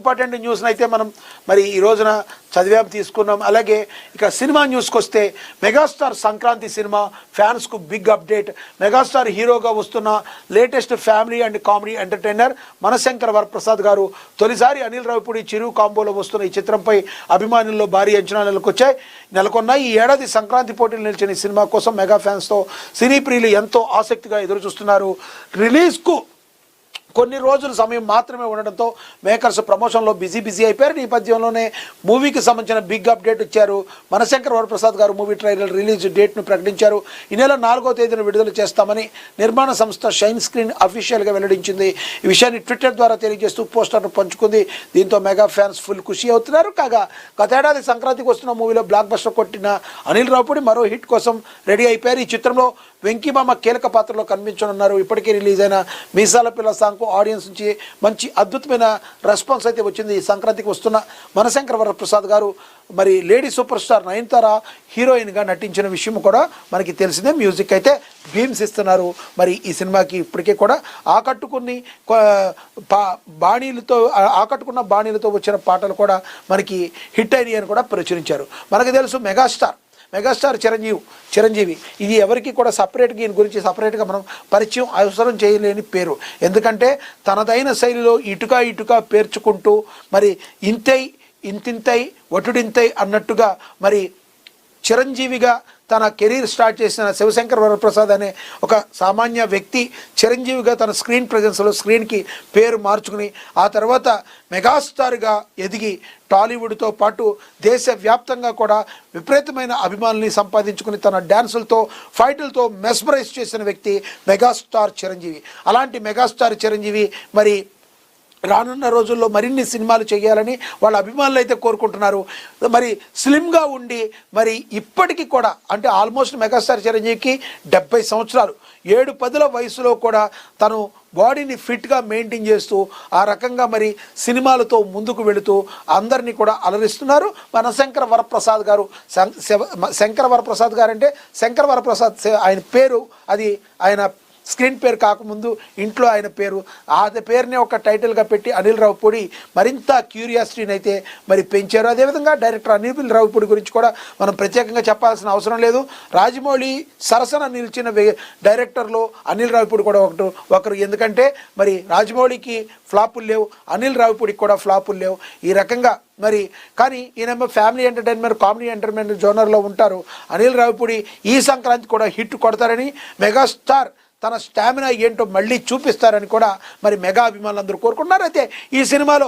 Important న్యూస్ని అయితే మనం మరి ఈ రోజున చదివాం, తీసుకున్నాం. అలాగే ఇక సినిమా న్యూస్కి వస్తే మెగాస్టార్ సంక్రాంతి సినిమా ఫ్యాన్స్కు బిగ్ అప్డేట్. మెగాస్టార్ హీరోగా వస్తున్న latest family and comedy entertainer Manashankar Varaprasad garu తొలిసారి అనిల్ రావిపూడి చిరు కాంబోలో వస్తున్న ఈ చిత్రంపై అభిమానుల్లో భారీ అంచనాలు నెలకొన్న ఈ ఏడాది సంక్రాంతి పోటీలు నిలిచిన ఈ సినిమా కోసం మెగా ఫ్యాన్స్తో సినీ ప్రియులు ఎంతో ఆసక్తిగా ఎదురు చూస్తున్నారు. రిలీజ్కు కొన్ని రోజుల సమయం మాత్రమే ఉండడంతో మేకర్స్ ప్రమోషన్లో బిజీ అయిపోయారు. ఈ నేపథ్యంలోనే మూవీకి సంబంధించిన బిగ్ అప్డేట్ ఇచ్చారు. మనశంకర్ వరప్రసాద్ గారు మూవీ ట్రైలర్ రిలీజ్ డేట్ను ప్రకటించారు. ఈ నెల 4వ తేదీన విడుదల చేస్తామని నిర్మాణ సంస్థ షైన్ స్క్రీన్ అఫీషియల్గా వెల్లడించింది. ఈ విషయాన్ని ట్విట్టర్ ద్వారా తెలియజేస్తూ పోస్టర్ను పంచుకుంది. దీంతో మెగా ఫ్యాన్స్ ఫుల్ ఖుషి అవుతున్నారు. కాగా గతేడాది సంక్రాంతికి వస్తున్న మూవీలో బ్లాక్ బస్టర్ కొట్టిన అనిల్ రావిపూడి మరో హిట్ కోసం రెడీ అయిపోయారు. ఈ చిత్రంలో వెంకీమామ కీలక పాత్రలో కనిపించనున్నారు. ఇప్పటికే రిలీజ్ అయిన మీసాల పిల్ల సాంగ్కు ఆడియన్స్ నుంచి మంచి అద్భుతమైన రెస్పాన్స్ అయితే వచ్చింది. ఈ సంక్రాంతికి వస్తున్న మనశంకర్ వరప్రసాద్ గారు మరి లేడీ సూపర్ స్టార్ నయనతార హీరోయిన్గా నటించిన విషయం కూడా మనకి తెలిసిందే. మ్యూజిక్ అయితే భీమ్స్ ఇస్తున్నారు. మరి ఈ సినిమాకి ఇప్పటికే కూడా ఆకట్టుకున్న బాణీలతో వచ్చిన పాటలు కూడా మనకి హిట్ అయినాయి అని కూడా ప్రచురించారు. మనకు తెలుసు మెగాస్టార్ చిరంజీవి ఇది ఎవరికి కూడా సపరేట్గా ఈయన గురించి సపరేట్గా మనం పరిచయం అవసరం చేయలేని పేరు. ఎందుకంటే తనదైన శైలిలో ఇటుక పేర్చుకుంటూ మరి ఇంతింతై వటుడింతై అన్నట్టుగా మరి చిరంజీవిగా తన కెరీర్ స్టార్ట్ చేసిన శివశంకర్ వరప్రసాద్ అనే ఒక సామాన్య వ్యక్తి చిరంజీవిగా తన స్క్రీన్ ప్రజెన్స్లో స్క్రీన్కి పేరు మార్చుకుని ఆ తర్వాత మెగాస్టార్గా ఎదిగి టాలీవుడ్తో పాటు దేశవ్యాప్తంగా కూడా విపరీతమైన అభిమానుల్ని సంపాదించుకుని తన డ్యాన్సులతో ఫైట్లతో మెస్మరైజ్ చేసిన వ్యక్తి మెగాస్టార్ చిరంజీవి. అలాంటి మెగాస్టార్ చిరంజీవి మరి రానున్న రోజుల్లో మరిన్ని సినిమాలు చేయాలని వాళ్ళ అభిమానులు అయితే కోరుకుంటున్నారు. మరి స్లిమ్గా ఉండి మరి ఇప్పటికీ కూడా అంటే ఆల్మోస్ట్ మెగాస్టార్ చిరంజీవికి 70 సంవత్సరాలు 7-10 వయసులో కూడా తను బాడీని ఫిట్గా మెయింటైన్ చేస్తూ ఆ రకంగా మరి సినిమాలతో ముందుకు వెళుతూ అందరినీ కూడా అలరిస్తున్నారు. మనశంకర్ వరప్రసాద్ గారు శంకర్ వరప్రసాద్ గారు అంటే శంకర్ వరప్రసాద్ ఆయన పేరు, అది ఆయన స్క్రీన్ పేరు కాకముందు ఇంట్లో ఆయన పేరు, ఆ పేరునే ఒక టైటిల్గా పెట్టి అనిల్ రావిపూడి మరింత క్యూరియాసిటీని అయితే మరి పెంచారు. అదేవిధంగా డైరెక్టర్ అనిల్ రావిపూడి గురించి కూడా మనం ప్రత్యేకంగా చెప్పాల్సిన అవసరం లేదు. రాజమౌళి సరసన నిలిచిన డైరెక్టర్లో అనిల్ రావిపూడి కూడా ఒకరు. ఎందుకంటే మరి రాజమౌళికి ఫ్లాపులు లేవు, అనిల్ రావిపూడికి కూడా ఫ్లాపులు లేవు. ఈ రకంగా మరి కానీ ఈయన ఫ్యామిలీ ఎంటర్టైన్మెంట్ కామెడీ ఎంటర్టైన్మెంట్ జోనర్లో ఉంటారు. అనిల్ రావిపూడి ఈ సంక్రాంతి కూడా హిట్ కొడతారని మెగాస్టార్ తన స్టామినా ఏంటో మళ్ళీ చూపిస్తారని కూడా మరి మెగా అభిమానులందరూ కోరుకుంటున్నారు. అయితే ఈ సినిమాలో